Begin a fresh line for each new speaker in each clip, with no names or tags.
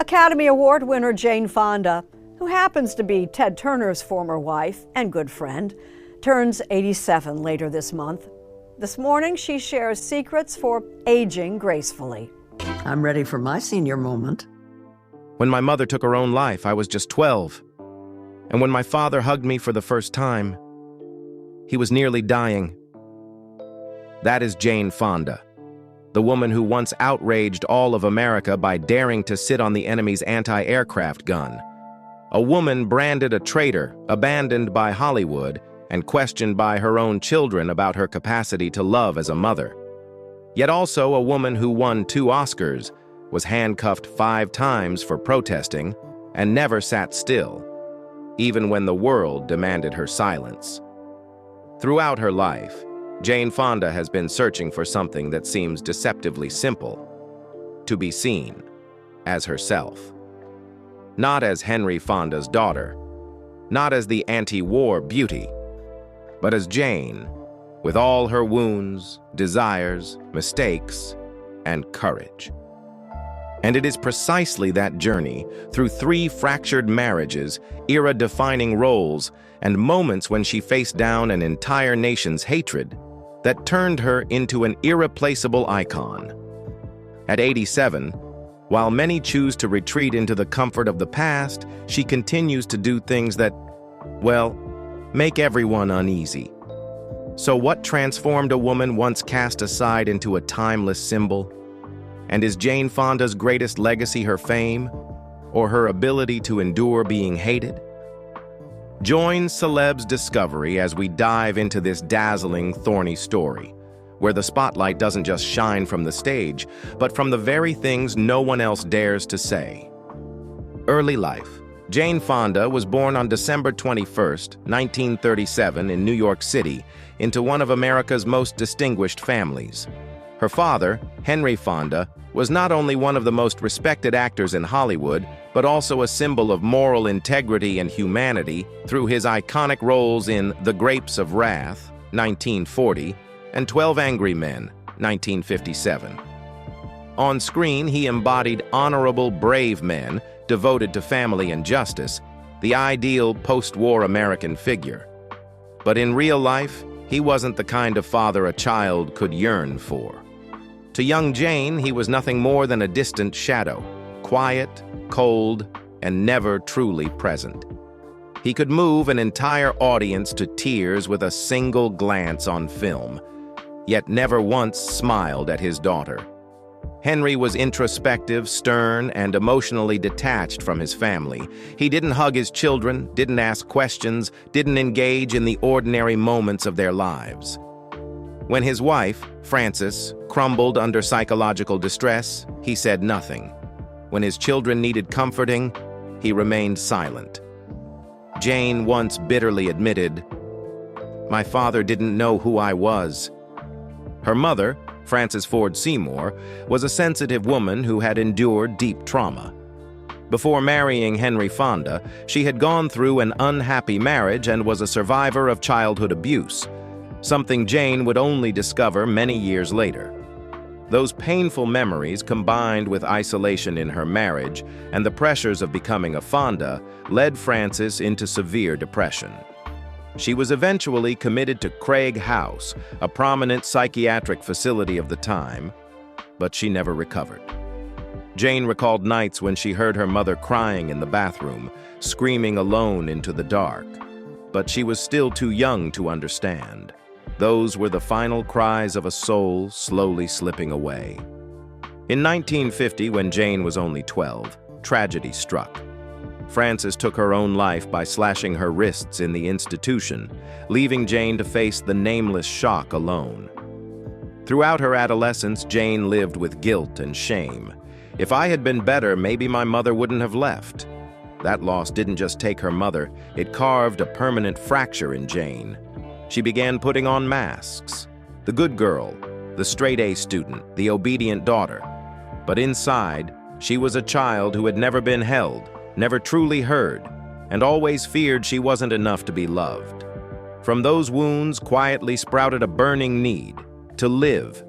Academy Award winner Jane Fonda, who happens to be Ted Turner's former wife and good friend, turns 87 later this month. This morning, she shares secrets for aging gracefully.
I'm ready for my senior moment.
When my mother took her own life, I was just 12. And when my father hugged me for the first time, he was nearly dying. That is Jane Fonda, the woman who once outraged all of America by daring to sit on the enemy's anti-aircraft gun. A woman branded a traitor, abandoned by Hollywood, and questioned by her own children about her capacity to love as a mother. Yet also a woman who won 2 Oscars, was handcuffed 5 times for protesting, and never sat still, even when the world demanded her silence. Throughout her life, Jane Fonda has been searching for something that seems deceptively simple: to be seen as herself. Not as Henry Fonda's daughter, not as the anti-war beauty, but as Jane, with all her wounds, desires, mistakes, and courage. And it is precisely that journey, through 3 fractured marriages, era-defining roles, and moments when she faced down an entire nation's hatred, that turned her into an irreplaceable icon. At 87, while many choose to retreat into the comfort of the past, she continues to do things that, well, make everyone uneasy. So what transformed a woman once cast aside into a timeless symbol? And is Jane Fonda's greatest legacy her fame, or her ability to endure being hated? Join Celebs Discovery as we dive into this dazzling, thorny story, where the spotlight doesn't just shine from the stage, but from the very things no one else dares to say. Early life. Jane Fonda was born on December 21, 1937 in New York City, into one of America's most distinguished families. Her father, Henry Fonda, was not only one of the most respected actors in Hollywood, but also a symbol of moral integrity and humanity through his iconic roles in The Grapes of Wrath, 1940, and 12 Angry Men, 1957. On screen, he embodied honorable, brave men devoted to family and justice, the ideal post-war American figure. But in real life, he wasn't the kind of father a child could yearn for. To young Jane, he was nothing more than a distant shadow, quiet, cold, and never truly present. He could move an entire audience to tears with a single glance on film, yet never once smiled at his daughter. Henry was introspective, stern, and emotionally detached from his family. He didn't hug his children, didn't ask questions, didn't engage in the ordinary moments of their lives. When his wife, Frances, crumbled under psychological distress, he said nothing. When his children needed comforting, he remained silent. Jane once bitterly admitted, "My father didn't know who I was." Her mother, Frances Ford Seymour, was a sensitive woman who had endured deep trauma. Before marrying Henry Fonda, she had gone through an unhappy marriage and was a survivor of childhood abuse, something Jane would only discover many years later. Those painful memories, combined with isolation in her marriage and the pressures of becoming a Fonda, led Frances into severe depression. She was eventually committed to Craig House, a prominent psychiatric facility of the time, but she never recovered. Jane recalled nights when she heard her mother crying in the bathroom, screaming alone into the dark. But she was still too young to understand. Those were the final cries of a soul slowly slipping away. In 1950, when Jane was only 12, tragedy struck. Frances took her own life by slashing her wrists in the institution, leaving Jane to face the nameless shock alone. Throughout her adolescence, Jane lived with guilt and shame. If I had been better, maybe my mother wouldn't have left. That loss didn't just take her mother, it carved a permanent fracture in Jane. She began putting on masks. The good girl, the straight-A student, the obedient daughter. But inside, she was a child who had never been held, never truly heard, and always feared she wasn't enough to be loved. From those wounds quietly sprouted a burning need to live,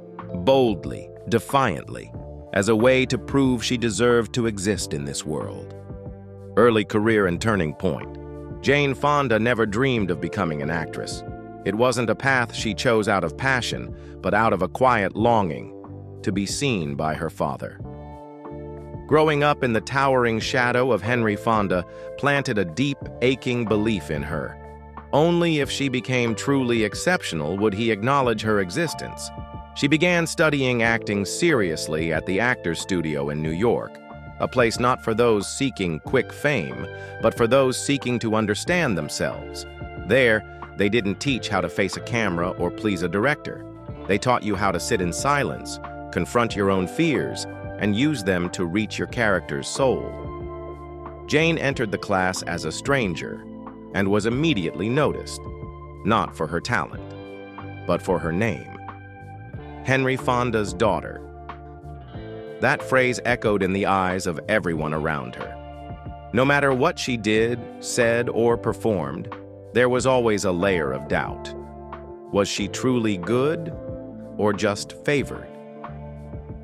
boldly, defiantly, as a way to prove she deserved to exist in this world. Early career and turning point. Jane Fonda never dreamed of becoming an actress. It wasn't a path she chose out of passion, but out of a quiet longing to be seen by her father. Growing up in the towering shadow of Henry Fonda planted a deep, aching belief in her. Only if she became truly exceptional would he acknowledge her existence. She began studying acting seriously at the Actors Studio in New York, a place not for those seeking quick fame, but for those seeking to understand themselves. There, they didn't teach how to face a camera or please a director. They taught you how to sit in silence, confront your own fears, and use them to reach your character's soul. Jane entered the class as a stranger and was immediately noticed, not for her talent, but for her name. Henry Fonda's daughter. That phrase echoed in the eyes of everyone around her. No matter what she did, said, or performed, there was always a layer of doubt. Was she truly good or just favored?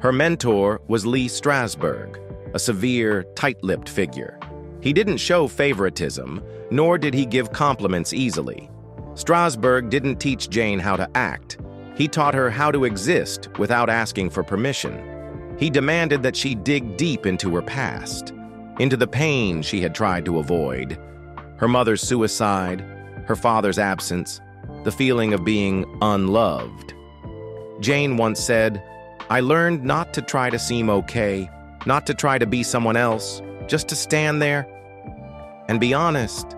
Her mentor was Lee Strasberg, a severe, tight-lipped figure. He didn't show favoritism, nor did he give compliments easily. Strasberg didn't teach Jane how to act. He taught her how to exist without asking for permission. He demanded that she dig deep into her past, into the pain she had tried to avoid. Her mother's suicide, her father's absence, the feeling of being unloved. Jane once said, "I learned not to try to seem okay, not to try to be someone else, just to stand there and be honest."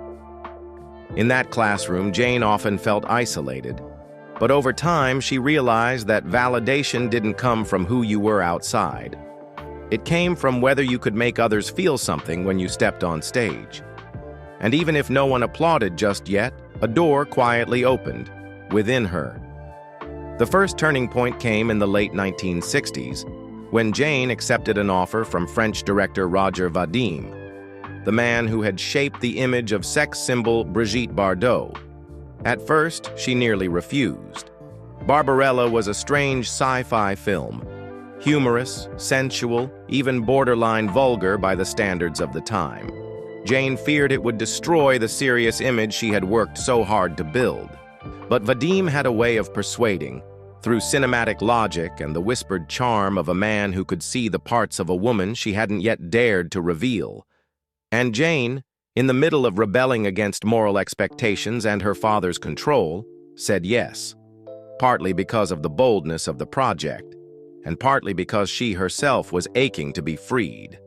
In that classroom, Jane often felt isolated. But over time, she realized that validation didn't come from who you were outside. It came from whether you could make others feel something when you stepped on stage. And even if no one applauded just yet, a door quietly opened within her. The first turning point came in the late 1960s, when Jane accepted an offer from French director Roger Vadim, the man who had shaped the image of sex symbol Brigitte Bardot. At first, she nearly refused. Barbarella was a strange sci-fi film, humorous, sensual, even borderline vulgar by the standards of the time. Jane feared it would destroy the serious image she had worked so hard to build. But Vadim had a way of persuading, through cinematic logic and the whispered charm of a man who could see the parts of a woman she hadn't yet dared to reveal. And Jane, in the middle of rebelling against moral expectations and her father's control, said yes, partly because of the boldness of the project, and partly because she herself was aching to be freed.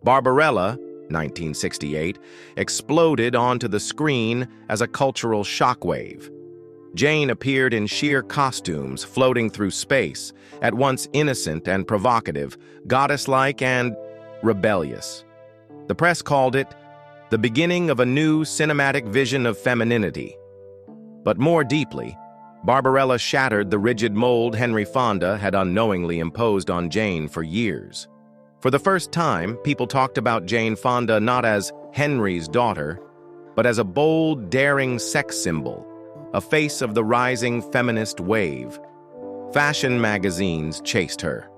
Barbarella, 1968, exploded onto the screen as a cultural shockwave. Jane appeared in sheer costumes floating through space, at once innocent and provocative, goddess-like and rebellious. The press called it the beginning of a new cinematic vision of femininity. But more deeply, Barbarella shattered the rigid mold Henry Fonda had unknowingly imposed on Jane for years. For the first time, people talked about Jane Fonda not as Henry's daughter, but as a bold, daring sex symbol, a face of the rising feminist wave. Fashion magazines chased her.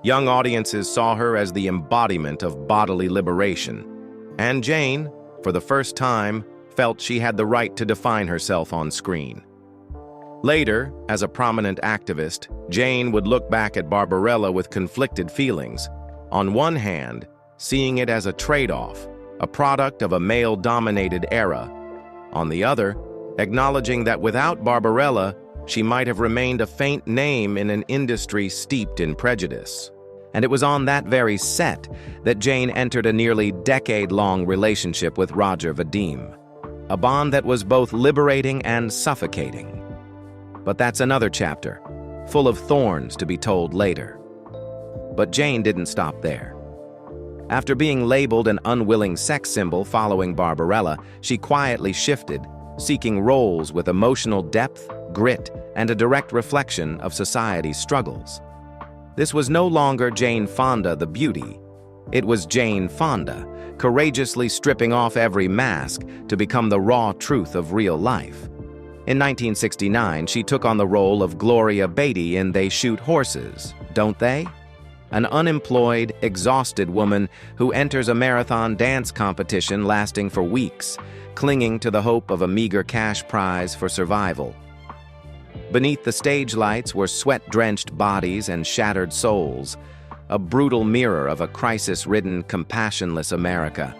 Young audiences saw her as the embodiment of bodily liberation. And Jane, for the first time, felt she had the right to define herself on screen. Later, as a prominent activist, Jane would look back at Barbarella with conflicted feelings. On one hand, seeing it as a trade-off, a product of a male-dominated era. On the other, acknowledging that without Barbarella, she might have remained a faint name in an industry steeped in prejudice. And it was on that very set that Jane entered a nearly decade-long relationship with Roger Vadim, a bond that was both liberating and suffocating. But that's another chapter, full of thorns to be told later. But Jane didn't stop there. After being labeled an unwilling sex symbol following Barbarella, she quietly shifted, seeking roles with emotional depth, grit, and a direct reflection of society's struggles. This was no longer Jane Fonda the beauty. It was Jane Fonda, courageously stripping off every mask to become the raw truth of real life. In 1969, she took on the role of Gloria Beatty in They Shoot Horses, Don't They? an unemployed, exhausted woman who enters a marathon dance competition lasting for weeks, clinging to the hope of a meager cash prize for survival. Beneath the stage lights were sweat-drenched bodies and shattered souls, a brutal mirror of a crisis-ridden, compassionless America.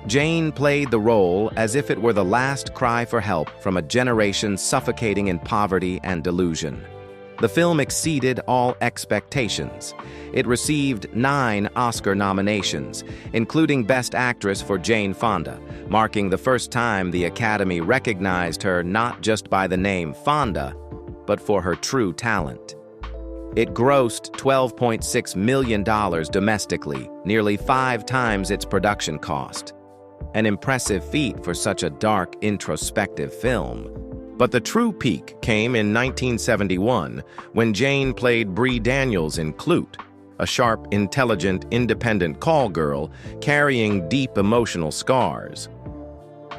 Jane played the role as if it were the last cry for help from a generation suffocating in poverty and delusion. The film exceeded all expectations. It received 9 Oscar nominations, including Best Actress for Jane Fonda, marking the first time the Academy recognized her not just by the name Fonda, but for her true talent. It grossed $12.6 million domestically, nearly 5 times its production cost. An impressive feat for such a dark, introspective film. But the true peak came in 1971, when Jane played Bree Daniels in Clute, a sharp, intelligent, independent call girl carrying deep emotional scars.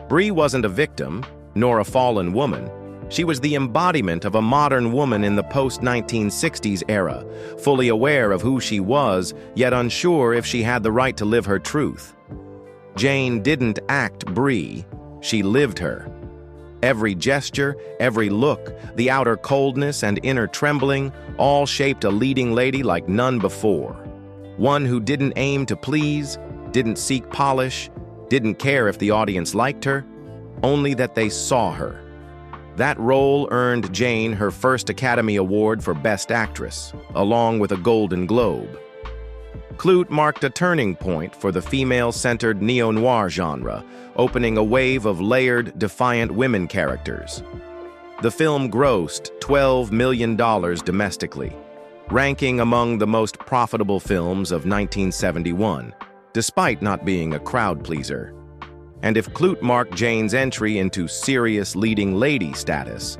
Bree wasn't a victim, nor a fallen woman. She was the embodiment of a modern woman in the post-1960s era, fully aware of who she was, yet unsure if she had the right to live her truth. Jane didn't act Bree, she lived her. Every gesture, every look, the outer coldness and inner trembling, all shaped a leading lady like none before. One who didn't aim to please, didn't seek polish, didn't care if the audience liked her, only that they saw her. That role earned Jane her first Academy Award for Best Actress, along with a Golden Globe. Clute marked a turning point for the female-centered neo-noir genre, opening a wave of layered, defiant women characters. The film grossed $12 million domestically, ranking among the most profitable films of 1971, despite not being a crowd pleaser. And if Clute marked Jane's entry into serious leading lady status,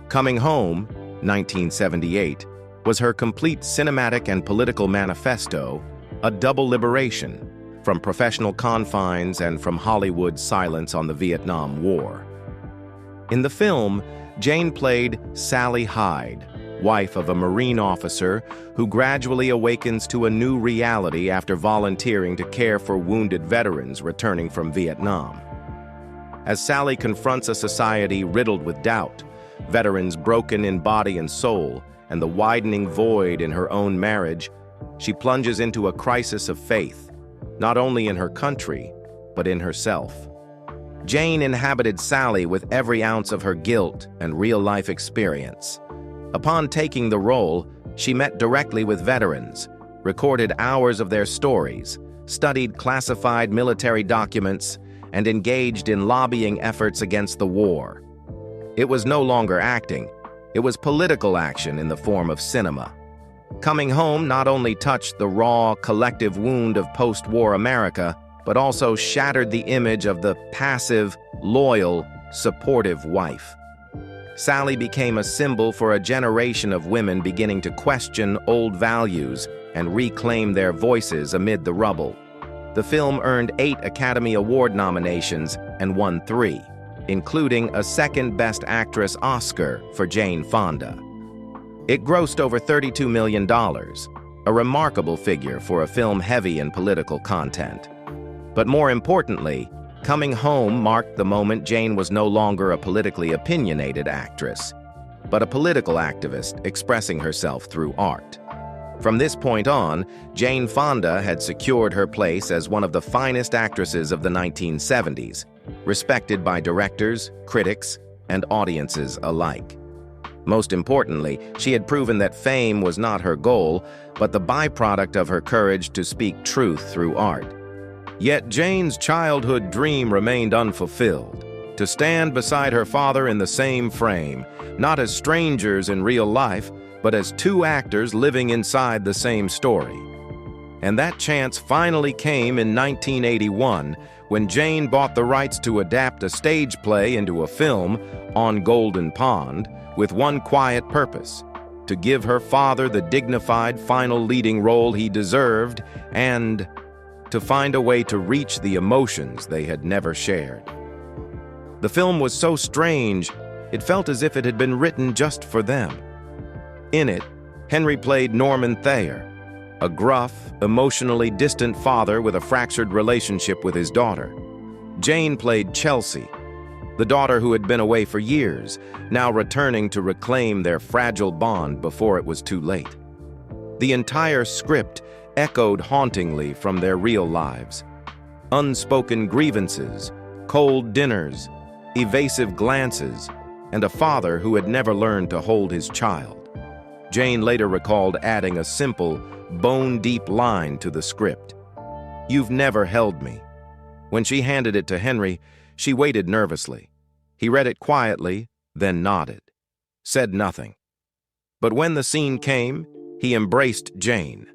Coming Home, 1978, was her complete cinematic and political manifesto, a double liberation from professional confines and from Hollywood's silence on the Vietnam War. In the film, Jane played Sally Hyde, wife of a Marine officer who gradually awakens to a new reality after volunteering to care for wounded veterans returning from Vietnam. As Sally confronts a society riddled with doubt, veterans broken in body and soul, and the widening void in her own marriage, she plunges into a crisis of faith, not only in her country, but in herself. Jane inhabited Sally with every ounce of her guilt and real-life experience. Upon taking the role, she met directly with veterans, recorded hours of their stories, studied classified military documents, and engaged in lobbying efforts against the war. It was no longer acting, it was political action in the form of cinema. Coming Home not only touched the raw, collective wound of post-war America, but also shattered the image of the passive, loyal, supportive wife. Sally became a symbol for a generation of women beginning to question old values and reclaim their voices amid the rubble. The film earned 8 Academy Award nominations and won 3, including a second Best Actress Oscar for Jane Fonda. It grossed over $32 million, a remarkable figure for a film heavy in political content. But more importantly, Coming Home marked the moment Jane was no longer a politically opinionated actress, but a political activist expressing herself through art. From this point on, Jane Fonda had secured her place as one of the finest actresses of the 1970s, respected by directors, critics, and audiences alike. Most importantly, she had proven that fame was not her goal, but the byproduct of her courage to speak truth through art. Yet Jane's childhood dream remained unfulfilled, to stand beside her father in the same frame, not as strangers in real life, but as 2 actors living inside the same story. And that chance finally came in 1981, when Jane bought the rights to adapt a stage play into a film, On Golden Pond, with one quiet purpose: to give her father the dignified final leading role he deserved and to find a way to reach the emotions they had never shared. The film was so strange, it felt as if it had been written just for them. In it, Henry played Norman Thayer, a gruff, emotionally distant father with a fractured relationship with his daughter. Jane played Chelsea, the daughter who had been away for years, now returning to reclaim their fragile bond before it was too late. The entire script echoed hauntingly from their real lives. Unspoken grievances, cold dinners, evasive glances, and a father who had never learned to hold his child. Jane later recalled adding a simple, bone-deep line to the script. "You've never held me." When she handed it to Henry, she waited nervously. He read it quietly, then nodded, said nothing. But when the scene came, he embraced Jane,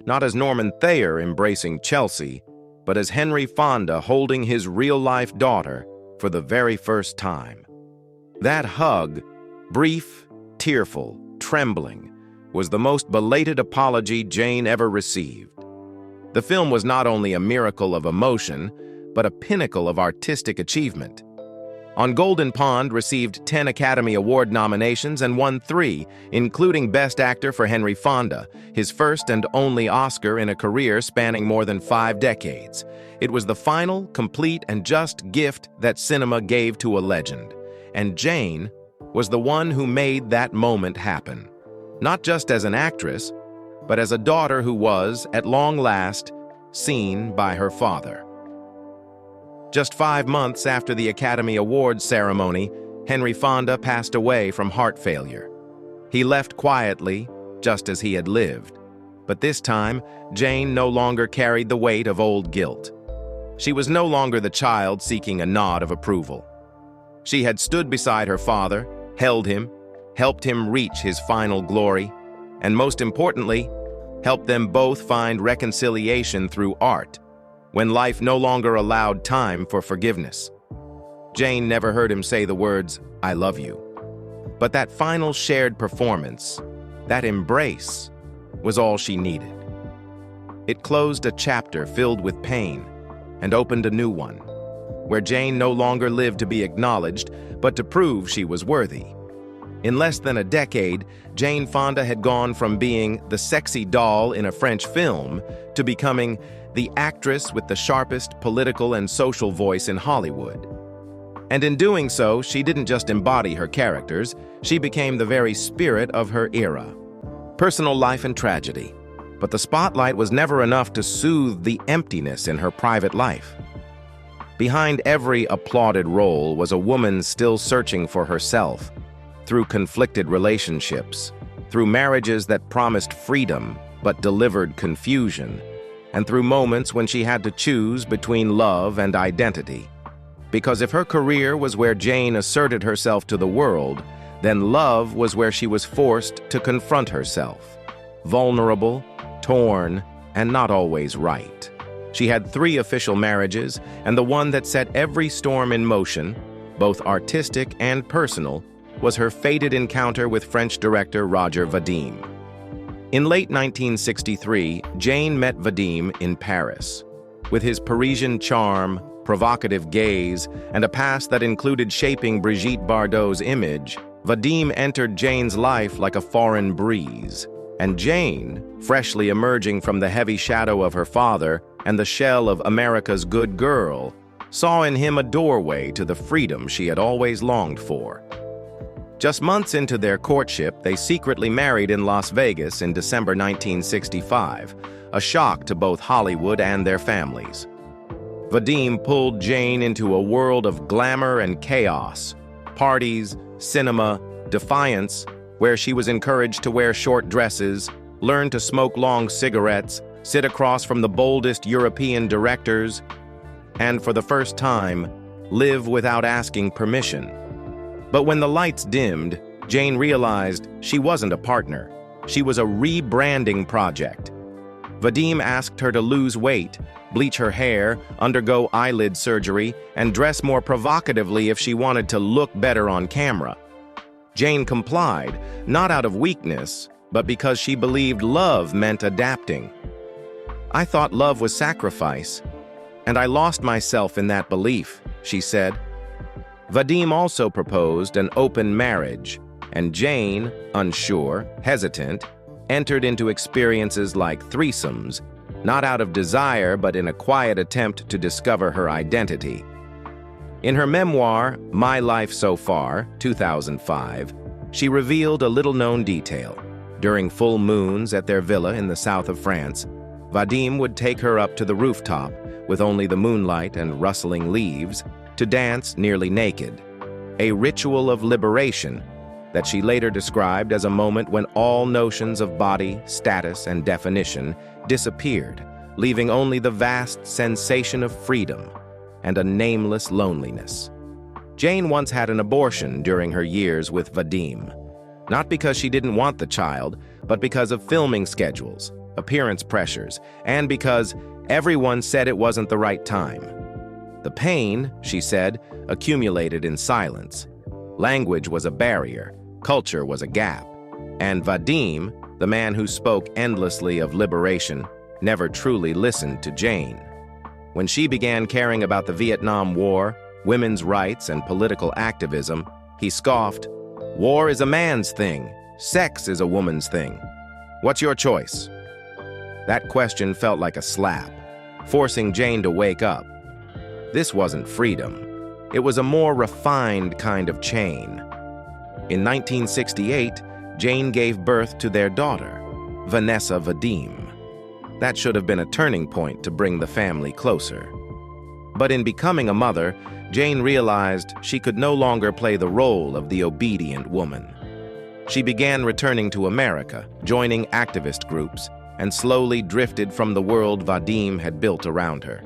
not as Norman Thayer embracing Chelsea, but as Henry Fonda holding his real-life daughter for the very first time. That hug, brief, tearful, trembling, was the most belated apology Jane ever received. The film was not only a miracle of emotion, but a pinnacle of artistic achievement. On Golden Pond received 10 Academy Award nominations and won 3, including Best Actor for Henry Fonda, his first and only Oscar in a career spanning more than 5 decades. It was the final, complete, and just gift that cinema gave to a legend. And Jane was the one who made that moment happen. Not just as an actress, but as a daughter who was, at long last, seen by her father. Just 5 months after the Academy Awards ceremony, Henry Fonda passed away from heart failure. He left quietly, just as he had lived. But this time, Jane no longer carried the weight of old guilt. She was no longer the child seeking a nod of approval. She had stood beside her father, held him, helped him reach his final glory, and most importantly, helped them both find reconciliation through art, when life no longer allowed time for forgiveness. Jane never heard him say the words, "I love you." But that final shared performance, that embrace, was all she needed. It closed a chapter filled with pain and opened a new one, where Jane no longer lived to be acknowledged, but to prove she was worthy. In less than a decade, Jane Fonda had gone from being the sexy doll in a French film to becoming the actress with the sharpest political and social voice in Hollywood. And in doing so, she didn't just embody her characters, she became the very spirit of her era. Personal life and tragedy. But the spotlight was never enough to soothe the emptiness in her private life. Behind every applauded role was a woman still searching for herself, through conflicted relationships, through marriages that promised freedom but delivered confusion, and through moments when she had to choose between love and identity. Because if her career was where Jane asserted herself to the world, then love was where she was forced to confront herself. Vulnerable, torn, and not always right. She had 3 official marriages, and the one that set every storm in motion, both artistic and personal, was her fated encounter with French director Roger Vadim. In late 1963, Jane met Vadim in Paris. With his Parisian charm, provocative gaze, and a past that included shaping Brigitte Bardot's image, Vadim entered Jane's life like a foreign breeze. And Jane, freshly emerging from the heavy shadow of her father and the shell of America's good girl, saw in him a doorway to the freedom she had always longed for. Just months into their courtship, they secretly married in Las Vegas in December 1965, a shock to both Hollywood and their families. Vadim pulled Jane into a world of glamour and chaos, parties, cinema, defiance, where she was encouraged to wear short dresses, learn to smoke long cigarettes, sit across from the boldest European directors, and for the first time, live without asking permission. But when the lights dimmed, Jane realized she wasn't a partner. She was a rebranding project. Vadim asked her to lose weight, bleach her hair, undergo eyelid surgery, and dress more provocatively if she wanted to look better on camera. Jane complied, not out of weakness, but because she believed love meant adapting. "I thought love was sacrifice, and I lost myself in that belief," she said. Vadim also proposed an open marriage, and Jane, unsure, hesitant, entered into experiences like threesomes, not out of desire but in a quiet attempt to discover her identity. In her memoir, My Life So Far, 2005, she revealed a little-known detail. During full moons at their villa in the south of France, Vadim would take her up to the rooftop, with only the moonlight and rustling leaves, to dance nearly naked. A ritual of liberation that she later described as a moment when all notions of body, status, and definition disappeared, leaving only the vast sensation of freedom and a nameless loneliness. Jane once had an abortion during her years with Vadim, not because she didn't want the child, but because of filming schedules, appearance pressures, and because everyone said it wasn't the right time. The pain, she said, accumulated in silence. Language was a barrier, culture was a gap, and Vadim, the man who spoke endlessly of liberation, never truly listened to Jane. When she began caring about the Vietnam War, women's rights, and political activism, he scoffed, "War is a man's thing. Sex is a woman's thing. What's your choice?" That question felt like a slap, forcing Jane to wake up. This wasn't freedom. It was a more refined kind of chain. In 1968, Jane gave birth to their daughter, Vanessa Vadim. That should have been a turning point to bring the family closer. But in becoming a mother, Jane realized she could no longer play the role of the obedient woman. She began returning to America, joining activist groups, and slowly drifted from the world Vadim had built around her.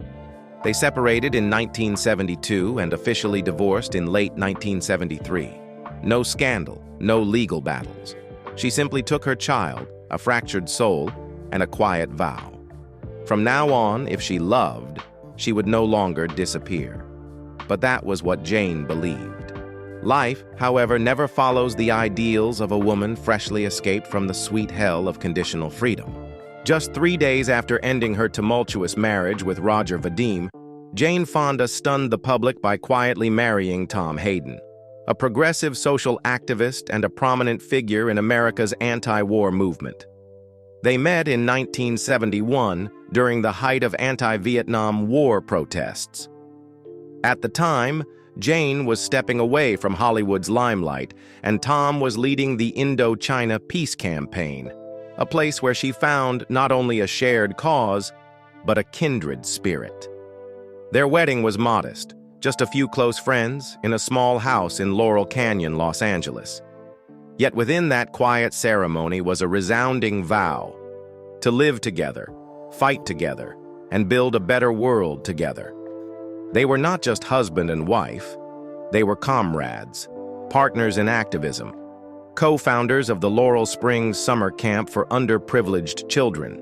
They separated in 1972 and officially divorced in late 1973. No scandal, no legal battles. She simply took her child, a fractured soul, and a quiet vow. From now on, if she loved, she would no longer disappear. But that was what Jane believed. Life, however, never follows the ideals of a woman freshly escaped from the sweet hell of conditional freedom. Just 3 days after ending her tumultuous marriage with Roger Vadim, Jane Fonda stunned the public by quietly marrying Tom Hayden, a progressive social activist and a prominent figure in America's anti-war movement. They met in 1971 during the height of anti-Vietnam War protests. At the time, Jane was stepping away from Hollywood's limelight, and Tom was leading the Indochina Peace Campaign, a place where she found not only a shared cause, but a kindred spirit. Their wedding was modest, just a few close friends in a small house in Laurel Canyon, Los Angeles. Yet within that quiet ceremony was a resounding vow to live together, fight together, and build a better world together. They were not just husband and wife, they were comrades, partners in activism, co-founders of the Laurel Springs Summer Camp for Underprivileged Children.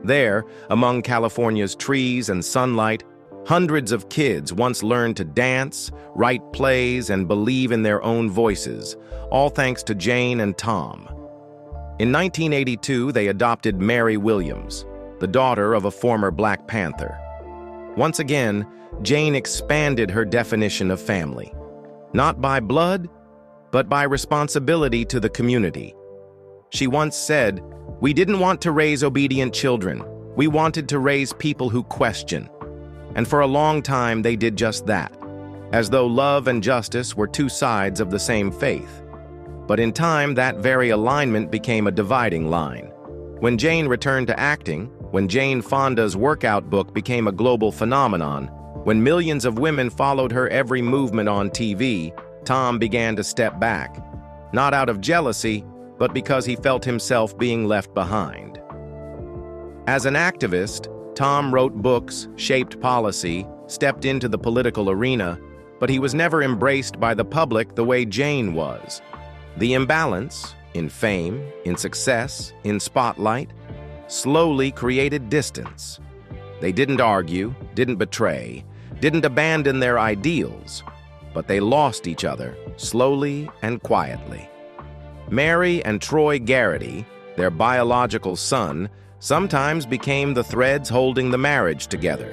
There, among California's trees and sunlight, hundreds of kids once learned to dance, write plays, and believe in their own voices, all thanks to Jane and Tom. In 1982, they adopted Mary Williams, the daughter of a former Black Panther. Once again, Jane expanded her definition of family, not by blood, but by responsibility to the community. She once said, "We didn't want to raise obedient children. We wanted to raise people who question." And for a long time, they did just that, as though love and justice were two sides of the same faith. But in time, that very alignment became a dividing line. When Jane returned to acting, when Jane Fonda's workout book became a global phenomenon, when millions of women followed her every movement on TV, Tom began to step back, not out of jealousy, but because he felt himself being left behind. As an activist, Tom wrote books, shaped policy, stepped into the political arena, but he was never embraced by the public the way Jane was. The imbalance, in fame, in success, in spotlight, slowly created distance. They didn't argue, didn't betray, didn't abandon their ideals, but they lost each other, slowly and quietly. Mary and Troy Garrity, their biological son, sometimes became the threads holding the marriage together,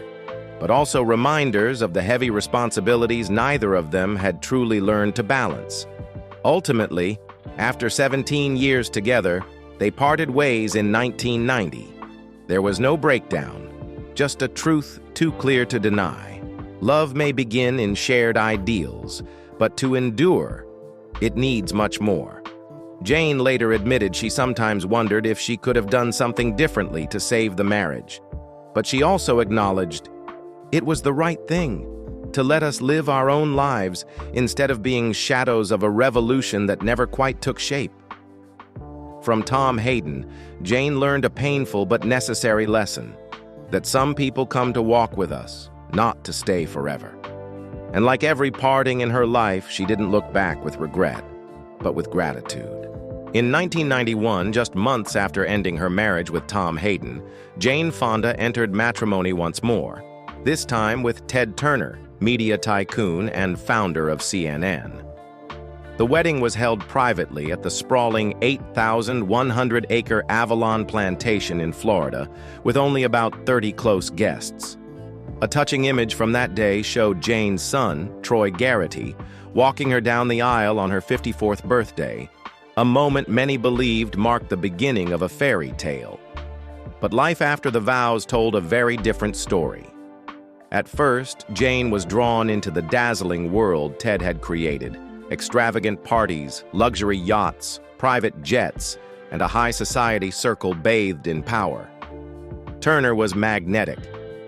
but also reminders of the heavy responsibilities neither of them had truly learned to balance. Ultimately, after 17 years together, They parted ways in 1990. There was no breakdown, just a truth too clear to deny. Love may begin in shared ideals, but to endure, it needs much more. Jane later admitted she sometimes wondered if she could have done something differently to save the marriage. But she also acknowledged it was the right thing, to let us live our own lives instead of being shadows of a revolution that never quite took shape. From Tom Hayden, Jane learned a painful but necessary lesson, that some people come to walk with us, not to stay forever. And like every parting in her life, she didn't look back with regret, but with gratitude. In 1991, just months after ending her marriage with Tom Hayden, Jane Fonda entered matrimony once more, this time with Ted Turner, media tycoon and founder of CNN. The wedding was held privately at the sprawling 8,100-acre Avalon plantation in Florida, with only about 30 close guests. A touching image from that day showed Jane's son, Troy Garrity, walking her down the aisle on her 54th birthday, a moment many believed marked the beginning of a fairy tale. But life after the vows told a very different story. At first, Jane was drawn into the dazzling world Ted had created. Extravagant parties, luxury yachts, private jets, and a high society circle bathed in power. Turner was magnetic,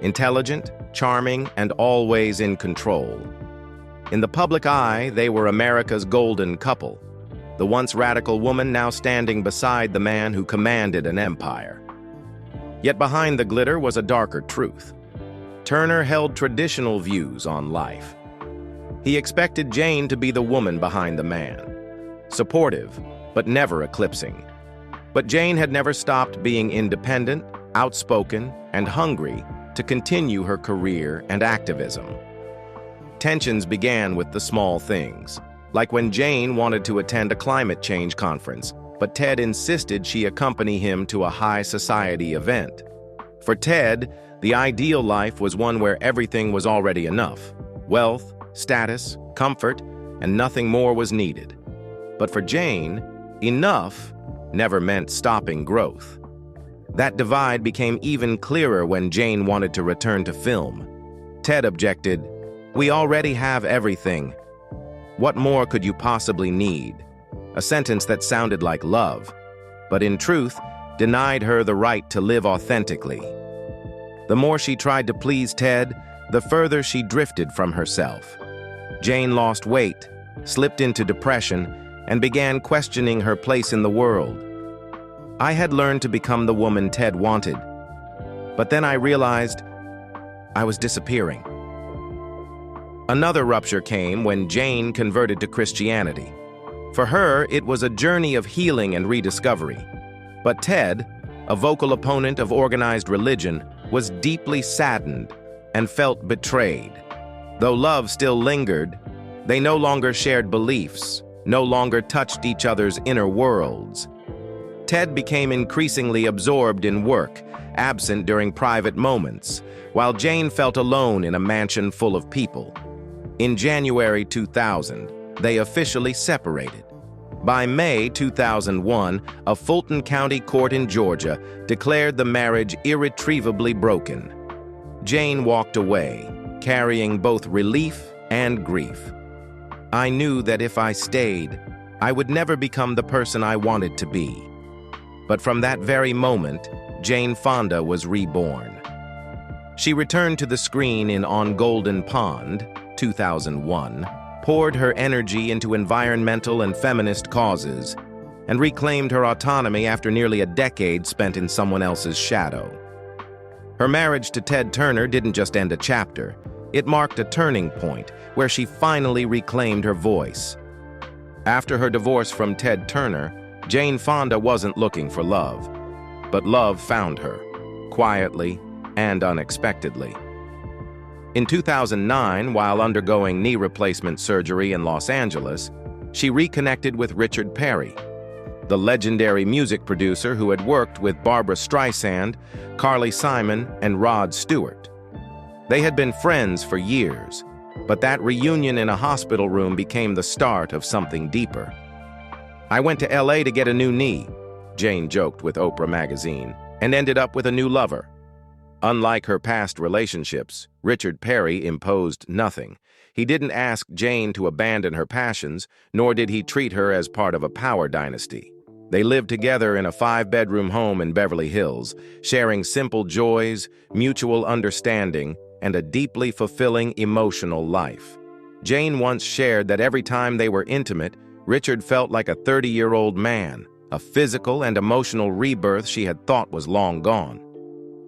intelligent, charming, and always in control. In the public eye, they were America's golden couple, the once radical woman now standing beside the man who commanded an empire. Yet behind the glitter was a darker truth. Turner held traditional views on life. He expected Jane to be the woman behind the man, supportive, but never eclipsing. But Jane had never stopped being independent, outspoken, and hungry to continue her career and activism. Tensions began with the small things, like when Jane wanted to attend a climate change conference, but Ted insisted she accompany him to a high society event. For Ted, the ideal life was one where everything was already enough: wealth, status, comfort, and nothing more was needed. But for Jane, enough never meant stopping growth. That divide became even clearer when Jane wanted to return to film. Ted objected, "We already have everything. What more could you possibly need?" A sentence that sounded like love, but in truth, denied her the right to live authentically. The more she tried to please Ted, the further she drifted from herself. Jane lost weight, slipped into depression, and began questioning her place in the world. I had learned to become the woman Ted wanted, but then I realized I was disappearing. Another rupture came when Jane converted to Christianity. For her, it was a journey of healing and rediscovery. But Ted, a vocal opponent of organized religion, was deeply saddened and felt betrayed. Though love still lingered, they no longer shared beliefs, no longer touched each other's inner worlds. Ted became increasingly absorbed in work, absent during private moments, while Jane felt alone in a mansion full of people. In January 2000, they officially separated. By May 2001, a Fulton County court in Georgia declared the marriage irretrievably broken. Jane walked away, carrying both relief and grief. I knew that if I stayed, I would never become the person I wanted to be. But from that very moment, Jane Fonda was reborn. She returned to the screen in On Golden Pond, 2001, poured her energy into environmental and feminist causes, and reclaimed her autonomy after nearly a decade spent in someone else's shadow. Her marriage to Ted Turner didn't just end a chapter, it marked a turning point where she finally reclaimed her voice. After her divorce from Ted Turner, Jane Fonda wasn't looking for love, but love found her, quietly and unexpectedly. In 2009, while undergoing knee replacement surgery in Los Angeles, she reconnected with Richard Perry, the legendary music producer who had worked with Barbra Streisand, Carly Simon, and Rod Stewart. They had been friends for years, but that reunion in a hospital room became the start of something deeper. "I went to LA to get a new knee. Jane joked with Oprah magazine, and ended up with a new lover. Unlike her past relationships, Richard Perry imposed nothing. He didn't ask Jane to abandon her passions, nor did he treat her as part of a power dynasty. They lived together in a 5-bedroom home in Beverly Hills, sharing simple joys, mutual understanding, and a deeply fulfilling emotional life. Jane once shared that every time they were intimate, Richard felt like a 30-year-old man, a physical and emotional rebirth she had thought was long gone.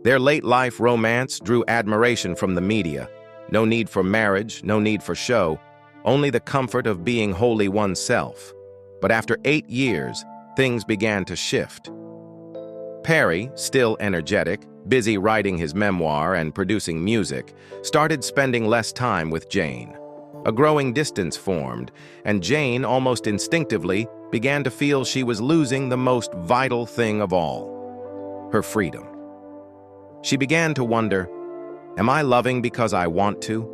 Their late-life romance drew admiration from the media. No need for marriage, no need for show, only the comfort of being wholly oneself. But after 8 years, things began to shift. Perry, still energetic, busy writing his memoir and producing music, started spending less time with Jane. A growing distance formed, and Jane almost instinctively began to feel she was losing the most vital thing of all: her freedom. She began to wonder, am I loving because I want to,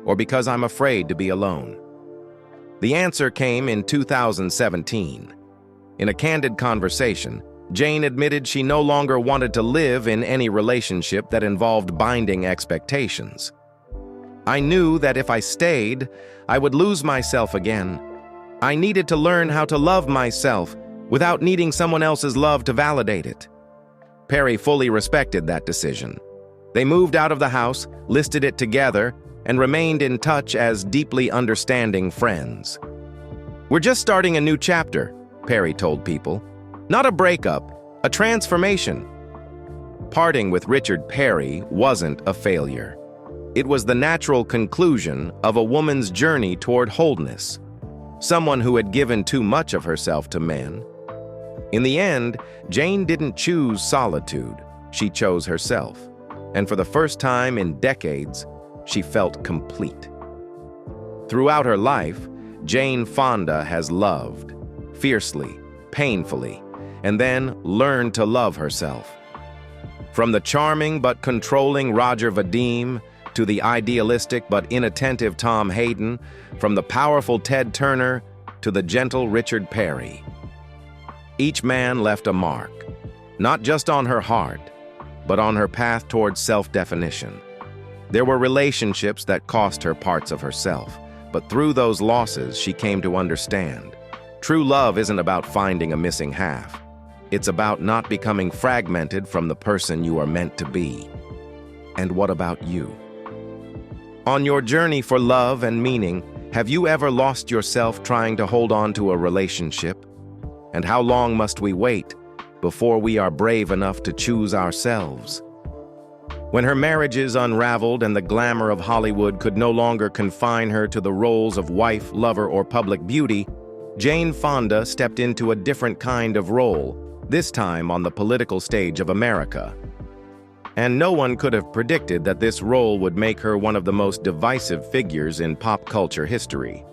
or because I'm afraid to be alone? The answer came in 2017. In a candid conversation, Jane admitted she no longer wanted to live in any relationship that involved binding expectations. I knew that if I stayed, I would lose myself again. I needed to learn how to love myself without needing someone else's love to validate it. Perry fully respected that decision. They moved out of the house, listed it together, and remained in touch as deeply understanding friends. "We're just starting a new chapter," Perry told people. "Not a breakup, a transformation." Parting with Richard Perry wasn't a failure. It was the natural conclusion of a woman's journey toward wholeness, someone who had given too much of herself to men. In the end, Jane didn't choose solitude, she chose herself. And for the first time in decades, she felt complete. Throughout her life, Jane Fonda has loved, fiercely, painfully, and then learned to love herself. From the charming but controlling Roger Vadim to the idealistic but inattentive Tom Hayden, from the powerful Ted Turner to the gentle Richard Perry. Each man left a mark, not just on her heart, but on her path towards self-definition. There were relationships that cost her parts of herself, but through those losses, she came to understand. True love isn't about finding a missing half. It's about not becoming fragmented from the person you are meant to be. And what about you? On your journey for love and meaning, have you ever lost yourself trying to hold on to a relationship? And how long must we wait before we are brave enough to choose ourselves? When her marriages unraveled and the glamour of Hollywood could no longer confine her to the roles of wife, lover, or public beauty, Jane Fonda stepped into a different kind of role, this time on the political stage of America. And no one could have predicted that this role would make her one of the most divisive figures in pop culture history.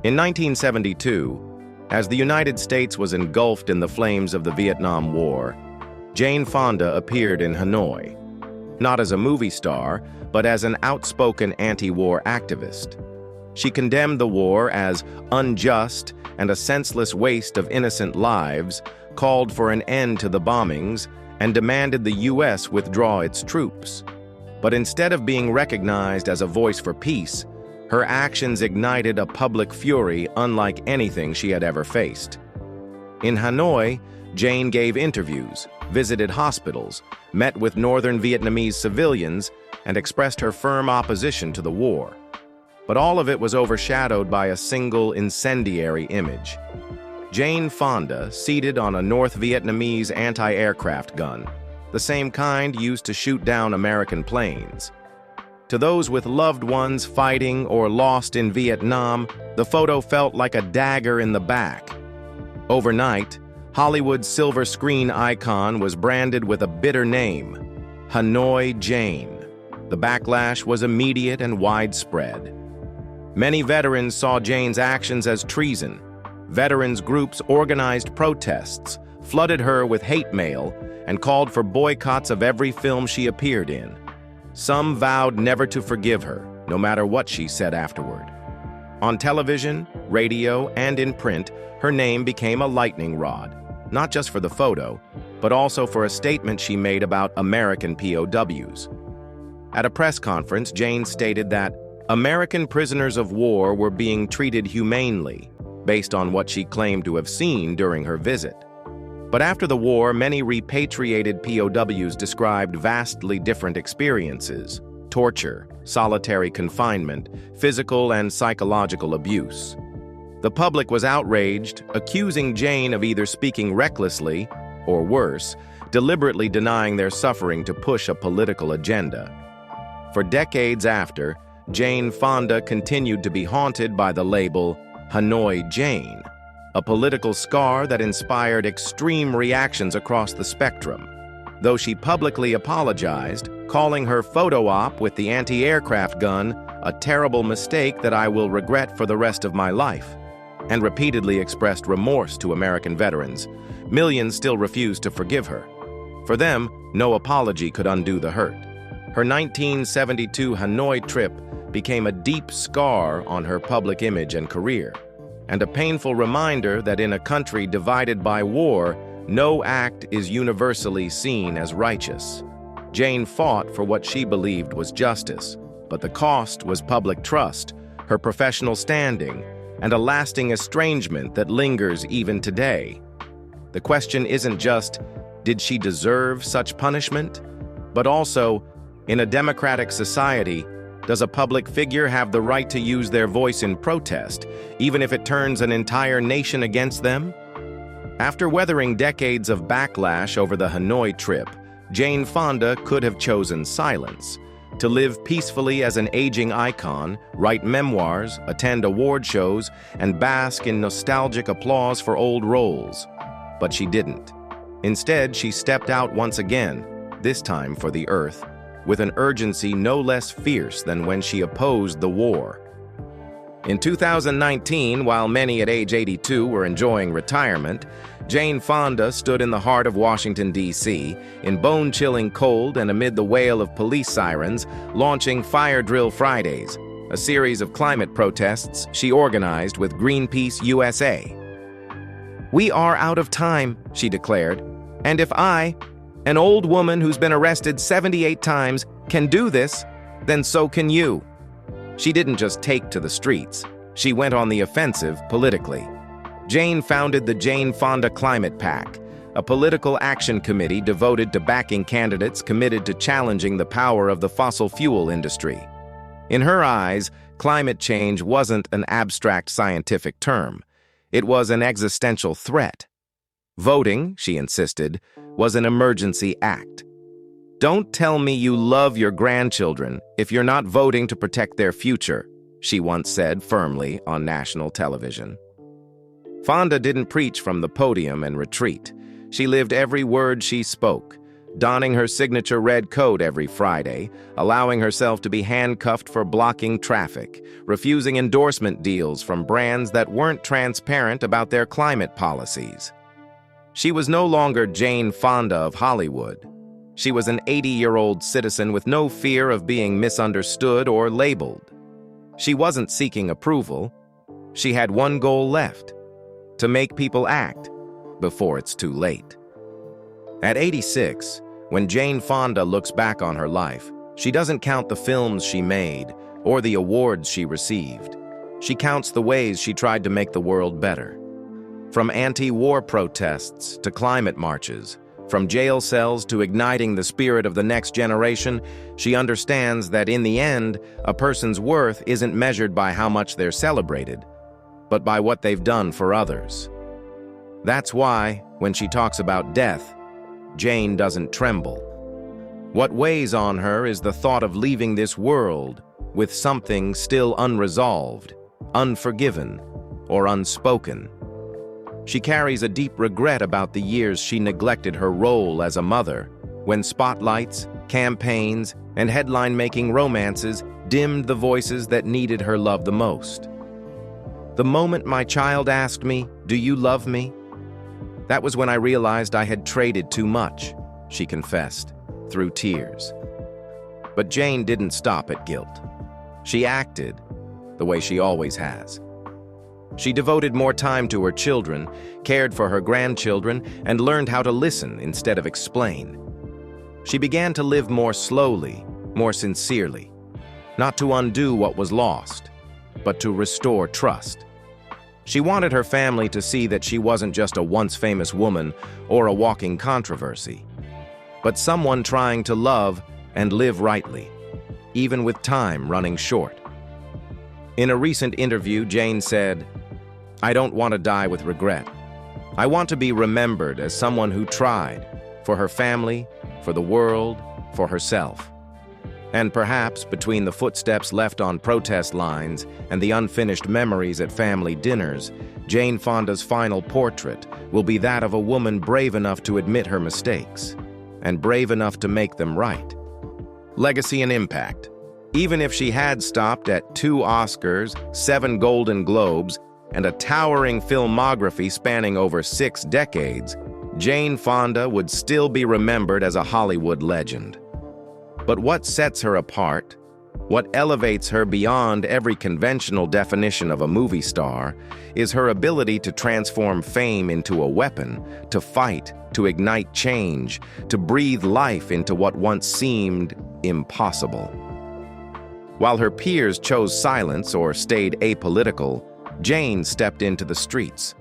In 1972, as the United States was engulfed in the flames of the Vietnam War, Jane Fonda appeared in Hanoi, not as a movie star, but as an outspoken anti-war activist. She condemned the war as unjust and a senseless waste of innocent lives, called for an end to the bombings, and demanded the U.S. withdraw its troops. But instead of being recognized as a voice for peace, her actions ignited a public fury unlike anything she had ever faced. In Hanoi, Jane gave interviews, visited hospitals, met with northern Vietnamese civilians, and expressed her firm opposition to the war. But all of it was overshadowed by a single incendiary image. Jane Fonda seated on a North Vietnamese anti-aircraft gun, the same kind used to shoot down American planes. To those with loved ones fighting or lost in Vietnam, the photo felt like a dagger in the back. Overnight, Hollywood's silver screen icon was branded with a bitter name, Hanoi Jane. The backlash was immediate and widespread. Many veterans saw Jane's actions as treason. Veterans groups organized protests, flooded her with hate mail, and called for boycotts of every film she appeared in. Some vowed never to forgive her, no matter what she said afterward. On television, radio, and in print, her name became a lightning rod. not just for the photo, but also for a statement she made about American POWs. At a press conference, Jane stated that American prisoners of war were being treated humanely, based on what she claimed to have seen during her visit. But after the war, many repatriated POWs described vastly different experiences: torture, solitary confinement, physical and psychological abuse. The public was outraged, accusing Jane of either speaking recklessly, or worse, deliberately denying their suffering to push a political agenda. For decades after, Jane Fonda continued to be haunted by the label Hanoi Jane, a political scar that inspired extreme reactions across the spectrum, though she publicly apologized, calling her photo op with the anti-aircraft gun a terrible mistake that I will regret for the rest of my life, and repeatedly expressed remorse to American veterans. Millions still refused to forgive her. For them, no apology could undo the hurt. Her 1972 Hanoi trip became a deep scar on her public image and career, and a painful reminder that in a country divided by war, no act is universally seen as righteous. Jane fought for what she believed was justice, but the cost was public trust, her professional standing, and a lasting estrangement that lingers even today. The question isn't just, did she deserve such punishment? But also, in a democratic society, does a public figure have the right to use their voice in protest, even if it turns an entire nation against them? After weathering decades of backlash over the Hanoi trip, Jane Fonda could have chosen silence, to live peacefully as an aging icon, write memoirs, attend award shows, and bask in nostalgic applause for old roles. But she didn't. Instead, she stepped out once again, this time for the Earth, with an urgency no less fierce than when she opposed the war. In 2019, while many at age 82 were enjoying retirement, Jane Fonda stood in the heart of Washington, D.C., in bone-chilling cold and amid the wail of police sirens, launching Fire Drill Fridays, a series of climate protests she organized with Greenpeace USA. "We are out of time," she declared, "and if I, an old woman who's been arrested 78 times, can do this, then so can you." She didn't just take to the streets. She went on the offensive politically. Jane founded the Jane Fonda Climate PAC, a political action committee devoted to backing candidates committed to challenging the power of the fossil fuel industry. In her eyes, climate change wasn't an abstract scientific term. It was an existential threat. Voting, she insisted, was an emergency act. "Don't tell me you love your grandchildren if you're not voting to protect their future," she once said firmly on national television. Fonda didn't preach from the podium and retreat. She lived every word she spoke, donning her signature red coat every Friday, allowing herself to be handcuffed for blocking traffic, refusing endorsement deals from brands that weren't transparent about their climate policies. She was no longer Jane Fonda of Hollywood. She was an 80-year-old citizen with no fear of being misunderstood or labeled. She wasn't seeking approval. She had one goal left: to make people act before it's too late. At 86, when Jane Fonda looks back on her life, she doesn't count the films she made or the awards she received. She counts the ways she tried to make the world better. From anti-war protests to climate marches, from jail cells to igniting the spirit of the next generation, she understands that in the end, a person's worth isn't measured by how much they're celebrated, but by what they've done for others. That's why, when she talks about death, Jane doesn't tremble. What weighs on her is the thought of leaving this world with something still unresolved, unforgiven, or unspoken. She carries a deep regret about the years she neglected her role as a mother, when spotlights, campaigns, and headline-making romances dimmed the voices that needed her love the most. "The moment my child asked me, 'Do you love me?' that was when I realized I had traded too much," she confessed, through tears. But Jane didn't stop at guilt. She acted the way she always has. She devoted more time to her children, cared for her grandchildren, and learned how to listen instead of explain. She began to live more slowly, more sincerely, not to undo what was lost, but to restore trust. She wanted her family to see that she wasn't just a once famous woman or a walking controversy, but someone trying to love and live rightly, even with time running short. In a recent interview, Jane said, "I don't want to die with regret. I want to be remembered as someone who tried, for her family, for the world, for herself." And perhaps between the footsteps left on protest lines and the unfinished memories at family dinners, Jane Fonda's final portrait will be that of a woman brave enough to admit her mistakes and brave enough to make them right. Legacy and impact. Even if she had stopped at 2 Oscars, 7 Golden Globes, and a towering filmography spanning over 6 decades, Jane Fonda would still be remembered as a Hollywood legend. But what sets her apart, what elevates her beyond every conventional definition of a movie star, is her ability to transform fame into a weapon, to fight, to ignite change, to breathe life into what once seemed impossible. While her peers chose silence or stayed apolitical, Jane stepped into the streets.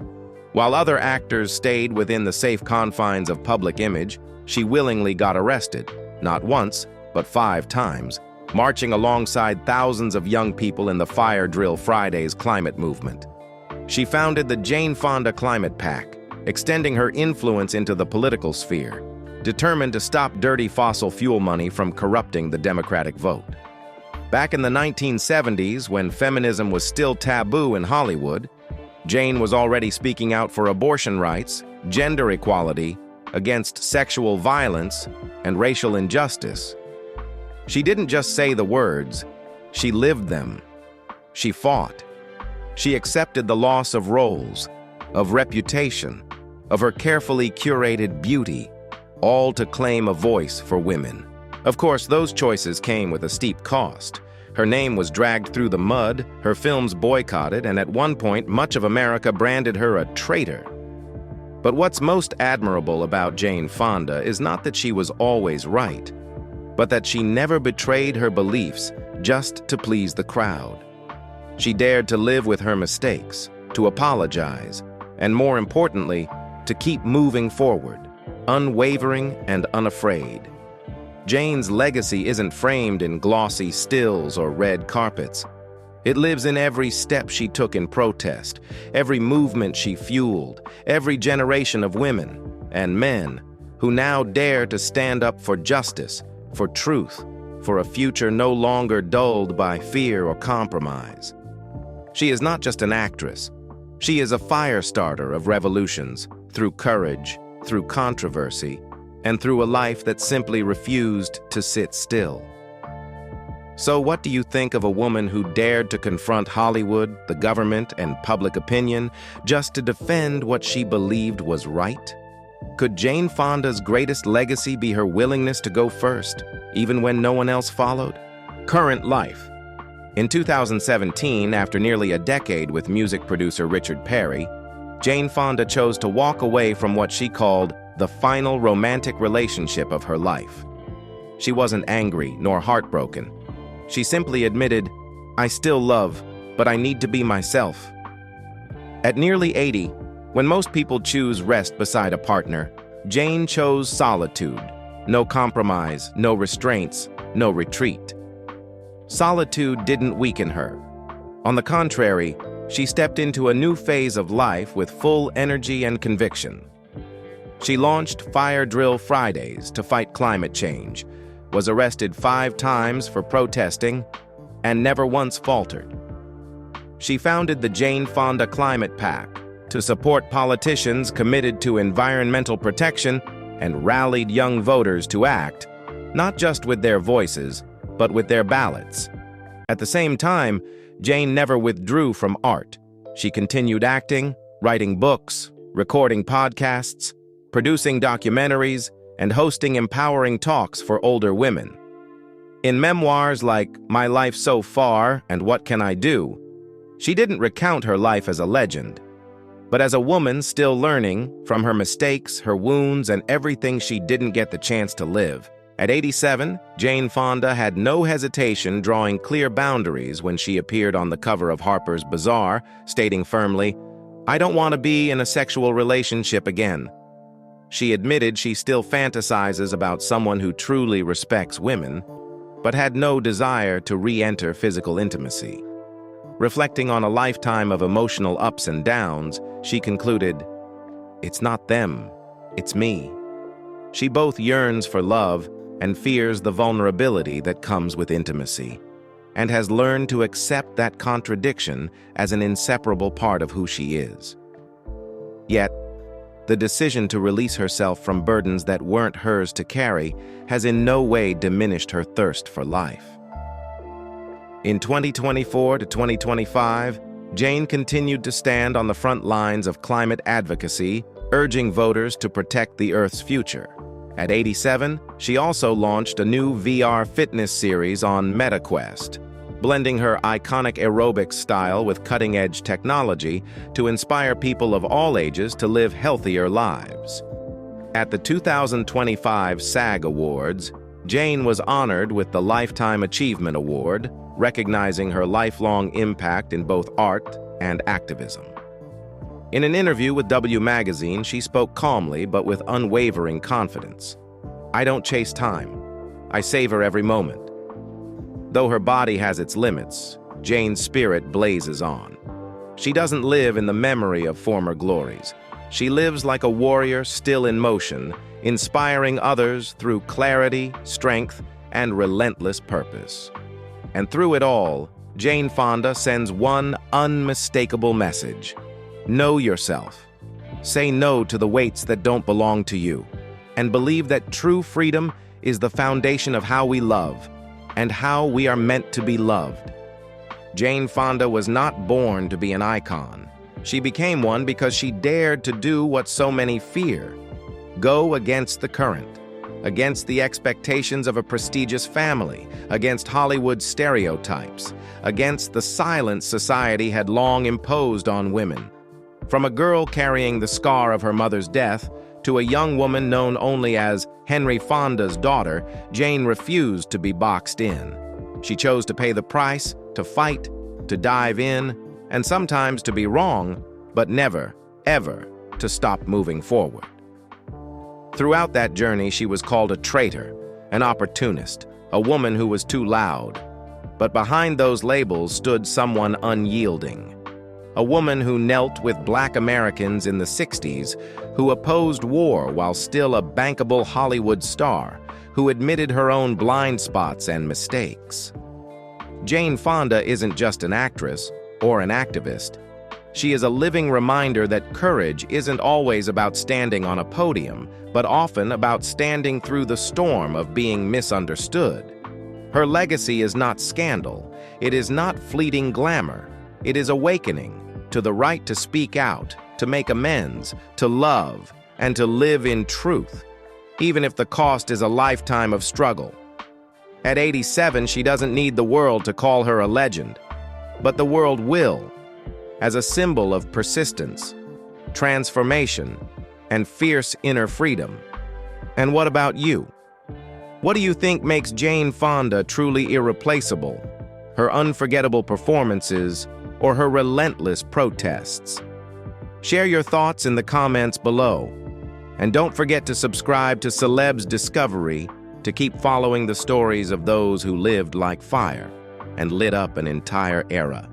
While other actors stayed within the safe confines of public image, she willingly got arrested, not once, but 5 times, marching alongside thousands of young people in the Fire Drill Fridays climate movement. She founded the Jane Fonda Climate PAC, extending her influence into the political sphere, determined to stop dirty fossil fuel money from corrupting the Democratic vote. Back in the 1970s, when feminism was still taboo in Hollywood, Jane was already speaking out for abortion rights, gender equality, against sexual violence, and racial injustice. She didn't just say the words, she lived them. She fought. She accepted the loss of roles, of reputation, of her carefully curated beauty, all to claim a voice for women. Of course, those choices came with a steep cost. Her name was dragged through the mud, her films boycotted, and at one point, much of America branded her a traitor. But what's most admirable about Jane Fonda is not that she was always right, but that she never betrayed her beliefs just to please the crowd. She dared to live with her mistakes, to apologize, and more importantly, to keep moving forward, unwavering and unafraid. Jane's legacy isn't framed in glossy stills or red carpets. It lives in every step she took in protest, every movement she fueled, every generation of women and men who now dare to stand up for justice, for truth, for a future no longer dulled by fear or compromise. She is not just an actress. She is a fire starter of revolutions, through courage, through controversy, and through a life that simply refused to sit still. So what do you think of a woman who dared to confront Hollywood, the government, and public opinion just to defend what she believed was right? Could Jane Fonda's greatest legacy be her willingness to go first, even when no one else followed? Current life. In 2017, after nearly a decade with music producer Richard Perry, Jane Fonda chose to walk away from what she called the final romantic relationship of her life. She wasn't angry nor heartbroken. She simply admitted, "I still love, but I need to be myself." At nearly 80, when most people choose rest beside a partner, Jane chose solitude. No compromise, no restraints, no retreat. Solitude didn't weaken her. On the contrary, she stepped into a new phase of life with full energy and conviction. She launched Fire Drill Fridays to fight climate change, was arrested 5 times for protesting, and never once faltered. She founded the Jane Fonda Climate PAC to support politicians committed to environmental protection and rallied young voters to act, not just with their voices, but with their ballots. At the same time, Jane never withdrew from art. She continued acting, writing books, recording podcasts, producing documentaries, and hosting empowering talks for older women. In memoirs like My Life So Far and What Can I Do?, She didn't recount her life as a legend, but as a woman still learning from her mistakes, her wounds, and everything she didn't get the chance to live. At 87, Jane Fonda had no hesitation drawing clear boundaries when she appeared on the cover of Harper's Bazaar, stating firmly, "I don't want to be in a sexual relationship again." She admitted she still fantasizes about someone who truly respects women, but had no desire to re-enter physical intimacy. Reflecting on a lifetime of emotional ups and downs, she concluded, "It's not them, it's me." She both yearns for love and fears the vulnerability that comes with intimacy, and has learned to accept that contradiction as an inseparable part of who she is. Yet, the decision to release herself from burdens that weren't hers to carry has in no way diminished her thirst for life. In 2024 to 2025, Jane continued to stand on the front lines of climate advocacy, urging voters to protect the Earth's future. At 87, she also launched a new VR fitness series on MetaQuest, blending her iconic aerobics style with cutting-edge technology to inspire people of all ages to live healthier lives. At the 2025 SAG Awards, Jane was honored with the Lifetime Achievement Award, recognizing her lifelong impact in both art and activism. In an interview with W Magazine, she spoke calmly but with unwavering confidence. "I don't chase time. I savor every moment." Though her body has its limits, Jane's spirit blazes on. She doesn't live in the memory of former glories. She lives like a warrior still in motion, inspiring others through clarity, strength, and relentless purpose. And through it all, Jane Fonda sends one unmistakable message. Know yourself. Say no to the weights that don't belong to you, and believe that true freedom is the foundation of how we love and how we are meant to be loved. Jane Fonda was not born to be an icon. She became one because she dared to do what so many fear: go against the current, against the expectations of a prestigious family, against Hollywood stereotypes, against the silence society had long imposed on women. From a girl carrying the scar of her mother's death to a young woman known only as Henry Fonda's daughter, Jane refused to be boxed in. She chose to pay the price, to fight, to dive in, and sometimes to be wrong, but never, ever to stop moving forward. Throughout that journey, she was called a traitor, an opportunist, a woman who was too loud. But behind those labels stood someone unyielding. A woman who knelt with Black Americans in the 60s, who opposed war while still a bankable Hollywood star, who admitted her own blind spots and mistakes. Jane Fonda isn't just an actress or an activist. She is a living reminder that courage isn't always about standing on a podium, but often about standing through the storm of being misunderstood. Her legacy is not scandal. It is not fleeting glamour. It is awakening to the right to speak out, to make amends, to love, and to live in truth, even if the cost is a lifetime of struggle. At 87, she doesn't need the world to call her a legend, but the world will, as a symbol of persistence, transformation, and fierce inner freedom. And what about you? What do you think makes Jane Fonda truly irreplaceable? Her unforgettable performances, or her relentless protests? Share your thoughts in the comments below. And don't forget to subscribe to Celebs Discovery to keep following the stories of those who lived like fire and lit up an entire era.